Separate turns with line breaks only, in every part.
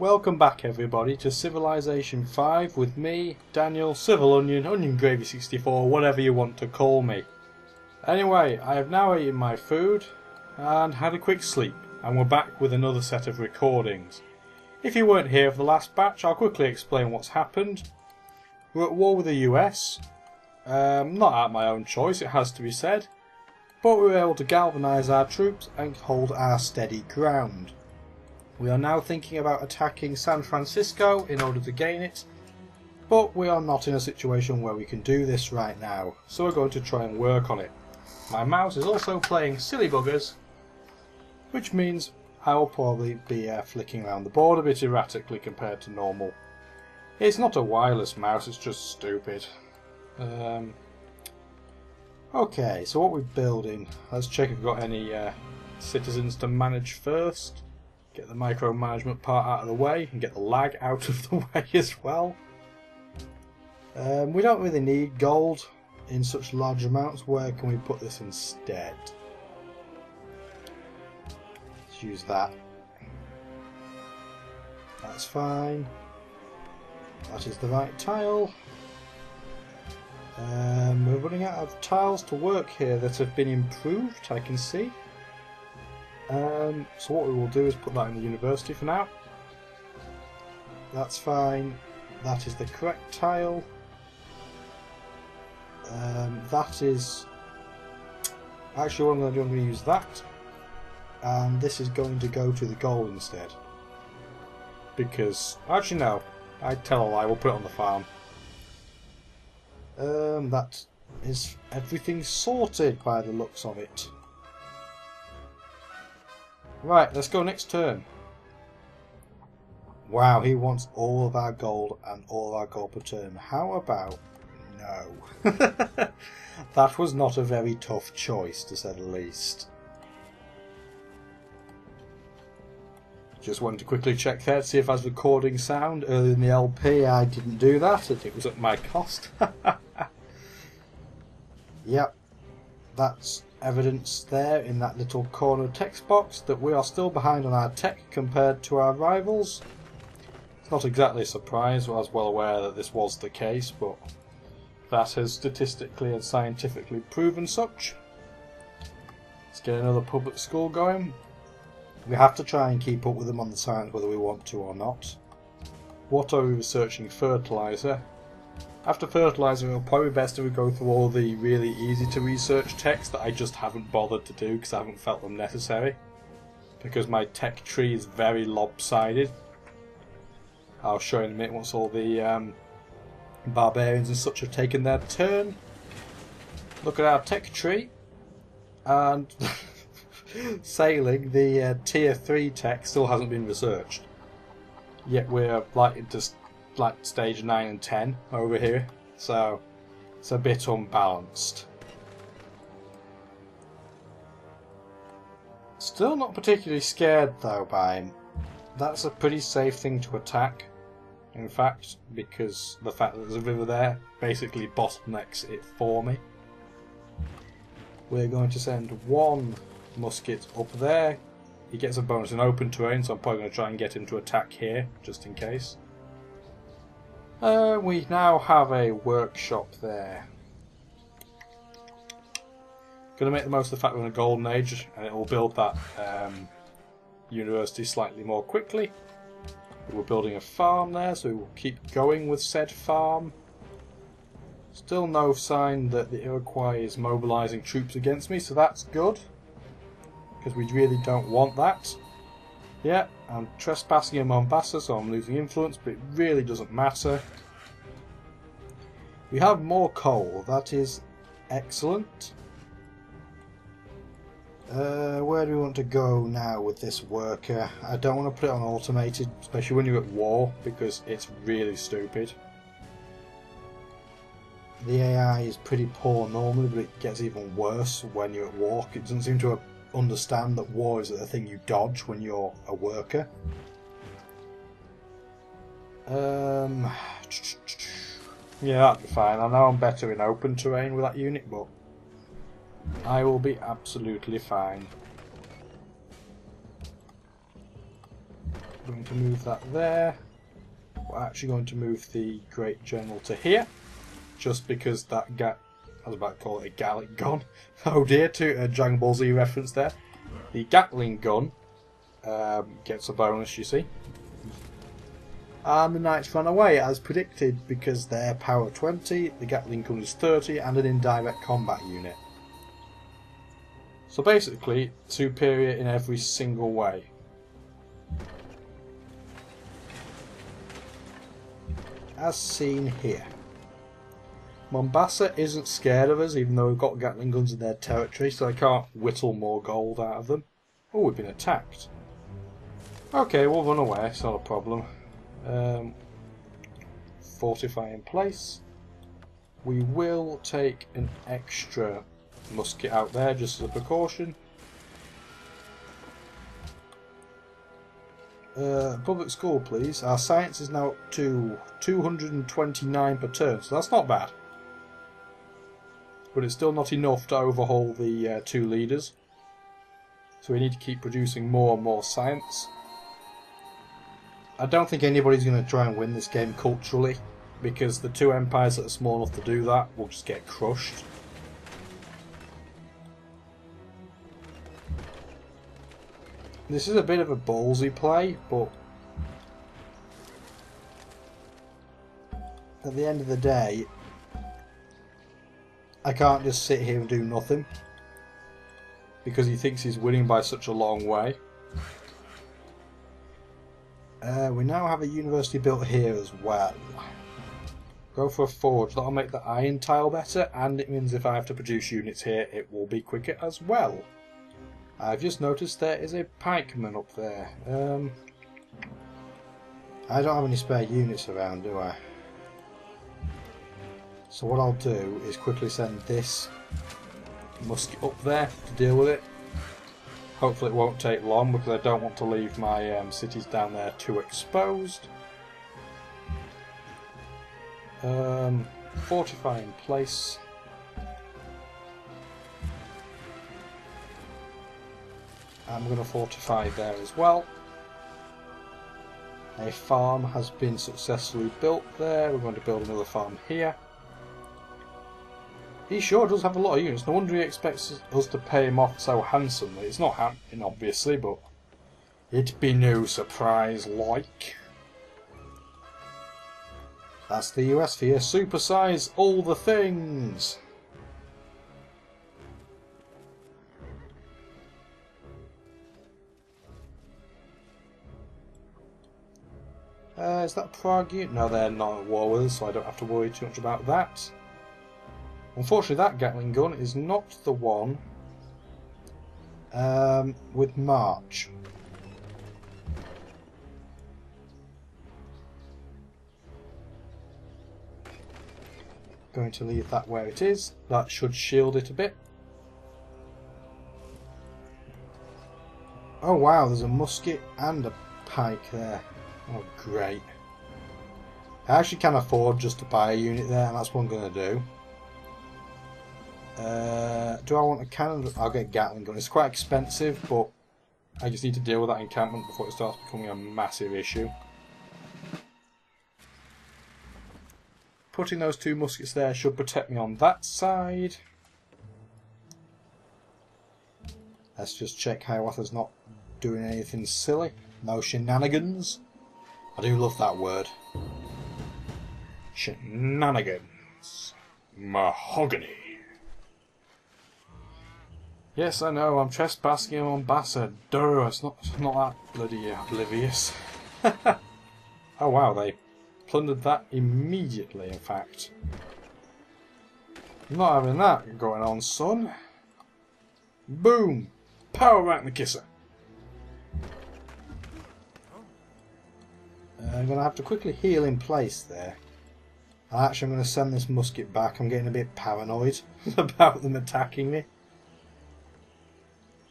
Welcome back everybody to Civilization 5 with me, Daniel, CivilOnion, Onion Gravy 64, whatever you want to call me. Anyway, I have now eaten my food and had a quick sleep, and we're back with another set of recordings. If you weren't here for the last batch, I'll quickly explain what's happened. We're at war with the US, not at my own choice, it has to be said, but we were able to galvanise our troops and hold our steady ground. We are now thinking about attacking San Francisco in order to gain it, but we are not in a situation where we can do this right now, so we're going to try and work on it. My mouse is also playing silly buggers, which means I will probably be flicking around the board a bit erratically compared to normal. It's not a wireless mouse, it's just stupid. Okay, so what we're building, let's check if we've got any citizens to manage first. Get the micromanagement part out of the way and get the lag out of the way as well. We don't really need gold in such large amounts. Where can we put this instead? Let's use that. That's fine. That is the right tile. We're running out of tiles to work here that have been improved, I can see. So what we will do is put that in the university for now. That's fine. That is the correct tile. That is... Actually, what I'm going to use that. And this is going to go to the gold instead. Because... Actually, no. I tell a lie. We'll put it on the farm. That is everything sorted by the looks of it. Right, let's go next turn. Wow, he wants all of our gold and all of our gold per turn. How about no? That was not a very tough choice, to say the least. Just wanted to quickly check there to see if I was recording sound. Earlier in the LP I didn't do that, it was at my cost. Yep, that's evidence there in that little corner text box that we are still behind on our tech compared to our rivals. It's not exactly a surprise, I was well aware that this was the case, but that has statistically and scientifically proven such. Let's get another public school going. We have to try and keep up with them on the science whether we want to or not. What are we researching? Fertiliser. After fertiliser, it'll probably be best if we go through all the really easy to research techs that I just haven't bothered to do because I haven't felt them necessary. Because my tech tree is very lopsided. I'll show you in a minute once all the barbarians and such have taken their turn. Look at our tech tree. And sailing, the tier 3 tech still hasn't been researched. Yet we're like into like stage 9 and 10 over here, so it's a bit unbalanced. Still not particularly scared though by him. That's a pretty safe thing to attack, in fact, because the fact that there's a river there basically bottlenecks it for me. We're going to send one musket up there. He gets a bonus in open terrain, so I'm probably going to try and get him to attack here just in case. We now have a workshop there. Going to make the most of the fact we're in a golden age, and it will build that university slightly more quickly. We're building a farm there, so we will keep going with said farm. Still no sign that the Iroquois is mobilising troops against me, so that's good, because we really don't want that. Yeah, I'm trespassing in Mombasa, so I'm losing influence, but it really doesn't matter. We have more coal, that is excellent. Where do we want to go now with this worker? I don't want to put it on automated, especially when you're at war, because it's really stupid. The AI is pretty poor normally, but it gets even worse when you're at war. It doesn't seem to understand that war is a thing you dodge when you're a worker. Yeah, that'd be fine. I know I'm better in open terrain with that unit, but I will be absolutely fine. We're going to move that there. We're actually going to move the Great General to here, just because that I was about to call it a Gatling Gun. Oh dear, to a Dragon Ball Z reference there. The Gatling Gun gets a bonus, you see. And the Knights ran away as predicted because they're power 20, the Gatling Gun is 30 and an indirect combat unit. So basically, superior in every single way. As seen here. Mombasa isn't scared of us, even though we've got Gatling guns in their territory, so I can't whittle more gold out of them. Oh, we've been attacked. Okay, we'll run away, it's not a problem. Fortify in place. We will take an extra musket out there just as a precaution. Public school, please. Our science is now up to 229 per turn, so that's not bad. But it's still not enough to overhaul the two leaders. So we need to keep producing more and more science. I don't think anybody's going to try and win this game culturally, because the two empires that are small enough to do that will just get crushed. This is a bit of a ballsy play, but at the end of the day, I can't just sit here and do nothing, because he thinks he's winning by such a long way. We now have a university built here as well. Go for a forge, that'll make the iron tile better, and it means if I have to produce units here, it will be quicker as well. I've just noticed there is a pikeman up there. I don't have any spare units around, do I? So what I'll do is quickly send this musket up there to deal with it. Hopefully it won't take long, because I don't want to leave my cities down there too exposed. Fortify in place. I'm going to fortify there as well. A farm has been successfully built there. We're going to build another farm here. He sure does have a lot of units. No wonder he expects us to pay him off so handsomely. It's not happening, obviously, but it'd be no surprise, like. That's the US for you. Supersize all the things. Is that Prague unit? No, they're not at war with us, so I don't have to worry too much about that. Unfortunately, that Gatling gun is not the one with March. Going to leave that where it is. That should shield it a bit. Oh wow, there's a musket and a pike there. Oh great. I actually can afford just to buy a unit there, and that's what I'm going to do. Do I want a cannon? I'll get a Gatling gun. It's quite expensive, but I just need to deal with that encampment before it starts becoming a massive issue. Putting those two muskets there should protect me on that side. Let's just check Hiawatha's not doing anything silly. No shenanigans. I do love that word. Shenanigans. Mahogany. Yes, I know, I'm trespassing on Mombasa. Duh, it's not that bloody oblivious. Oh wow, they plundered that immediately, in fact. I'm not having that going on, son. Boom! Power rank the kisser. I'm going to have to quickly heal in place there. Actually, I'm going to send this musket back. I'm getting a bit paranoid about them attacking me.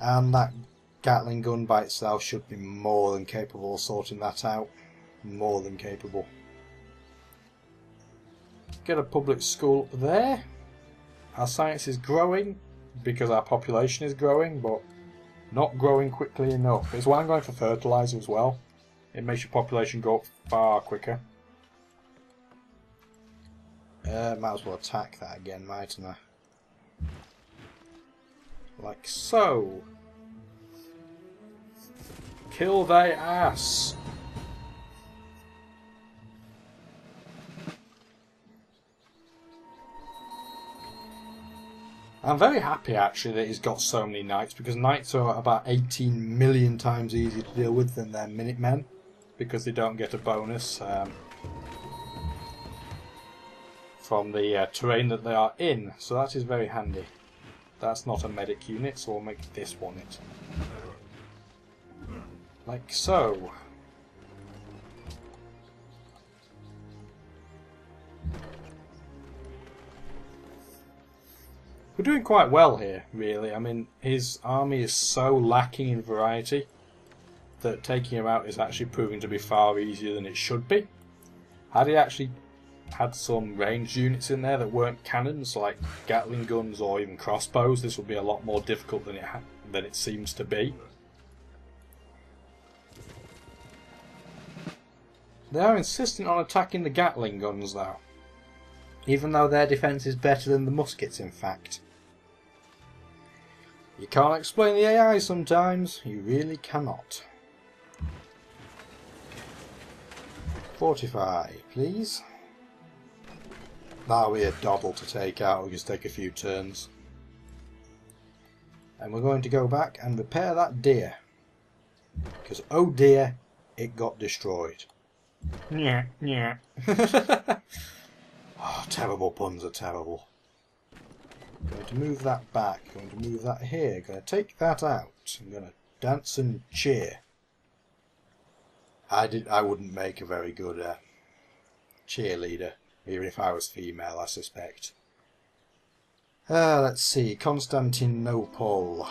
And that Gatling gun by itself should be more than capable of sorting that out. More than capable. Get a public school up there. Our science is growing because our population is growing, but not growing quickly enough. It's why I'm going for fertiliser as well. It makes your population go up far quicker. Might as well attack that again, mightn't I? Like so. Kill thy ass. I'm very happy actually that he's got so many knights, because knights are about 18 million times easier to deal with than their Minutemen, because they don't get a bonus from the terrain that they are in, so that is very handy. That's not a medic unit, so we'll make this one it. Like so. We're doing quite well here, really. I mean, his army is so lacking in variety that taking him out is actually proving to be far easier than it should be. Had he actually had some ranged units in there that weren't cannons, like Gatling guns or even crossbows, this would be a lot more difficult than it seems to be. They are insistent on attacking the Gatling guns, though, even though their defence is better than the muskets, in fact. You can't explain the AI sometimes, you really cannot. 45, please. That'll be a doddle to take out, we'll just take a few turns. And we're going to go back and repair that deer. Because, oh dear, it got destroyed. Yeah, yeah. Oh, terrible puns are terrible. Going to move that back, going to move that here, going to take that out. I'm going to dance and cheer. I wouldn't make a very good cheerleader, even if I was female, I suspect. Let's see, Constantinople.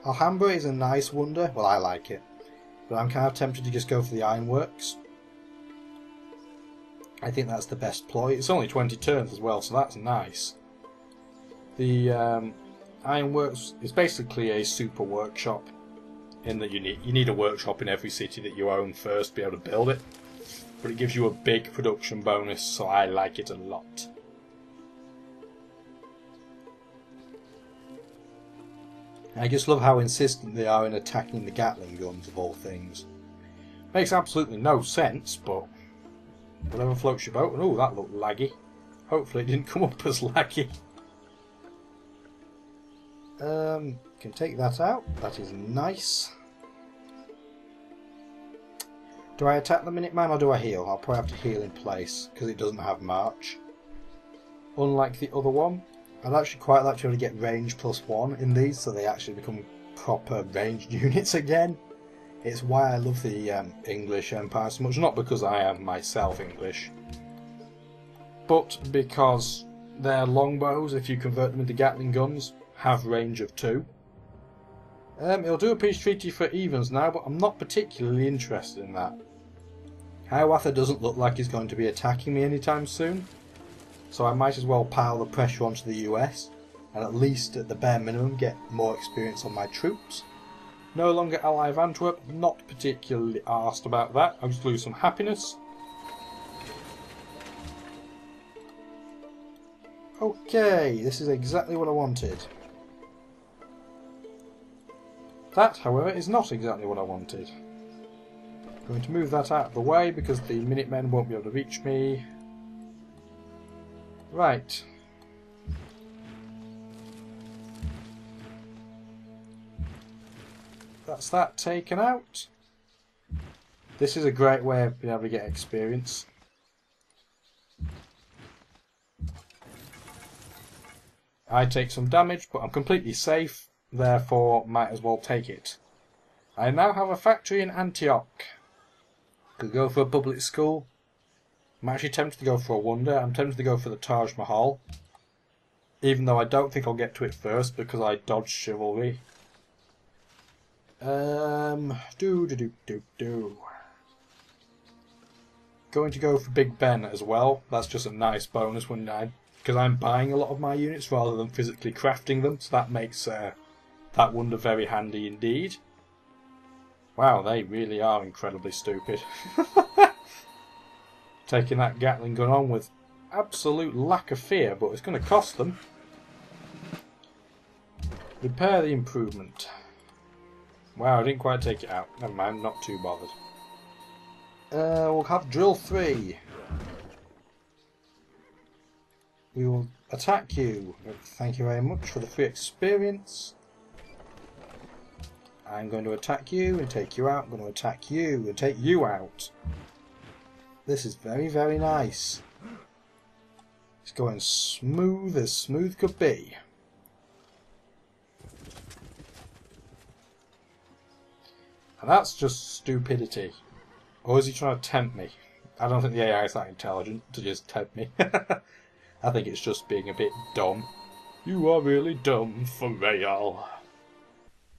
Alhambra is a nice wonder, well I like it, but I'm kind of tempted to just go for the ironworks. I think that's the best ploy. It's only 20 turns as well, so that's nice. The ironworks is basically a super workshop, in that you need a workshop in every city that you own first to be able to build it. But it gives you a big production bonus, so I like it a lot. I just love how insistent they are in attacking the Gatling guns of all things. Makes absolutely no sense, but whatever floats your boat. And oh, that looked laggy. Hopefully it didn't come up as laggy. Can take that out. That is nice. Do I attack the Minuteman or do I heal? I'll probably have to heal in place because it doesn't have march. Unlike the other one, I'd actually quite like to be able to get range +1 in these, so they actually become proper ranged units again. It's why I love the English Empire so much, not because I am myself English, but because their longbows, if you convert them into Gatling guns, have range of 2. It'll do a peace treaty for evens now, but I'm not particularly interested in that. Hiawatha doesn't look like he's going to be attacking me anytime soon, so I might as well pile the pressure onto the US, and at least at the bare minimum get more experience on my troops. No longer ally of Antwerp, not particularly arsed about that, I'll just lose some happiness. Okay, this is exactly what I wanted. That, however, is not exactly what I wanted. I'm going to move that out of the way because the Minutemen won't be able to reach me. Right. That's that taken out. This is a great way of being able to get experience. I take some damage, but I'm completely safe, therefore might as well take it. I now have a factory in Antioch. Could go for a public school. I'm actually tempted to go for a wonder. I'm tempted to go for the Taj Mahal, even though I don't think I'll get to it first because I dodged chivalry. Going to go for Big Ben as well. That's just a nice bonus because I'm buying a lot of my units rather than physically crafting them, so that makes that wonder very handy indeed. Wow, they really are incredibly stupid. Taking that Gatling gun on with absolute lack of fear, but it's going to cost them. Repair the improvement. Wow, I didn't quite take it out. Never mind, not too bothered. We'll have drill 3. We will attack you. Thank you very much for the free experience. I'm going to attack you and take you out. I'm going to attack you and take you out. This is very, very nice. It's going smooth as smooth could be. And that's just stupidity. Or is he trying to tempt me? I don't think the AI is that intelligent to just tempt me. I think it's just being a bit dumb. You are really dumb for real.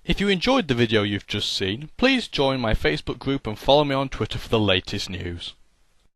If you enjoyed the video you've just seen, please join my Facebook group and follow me on Twitter for the latest news.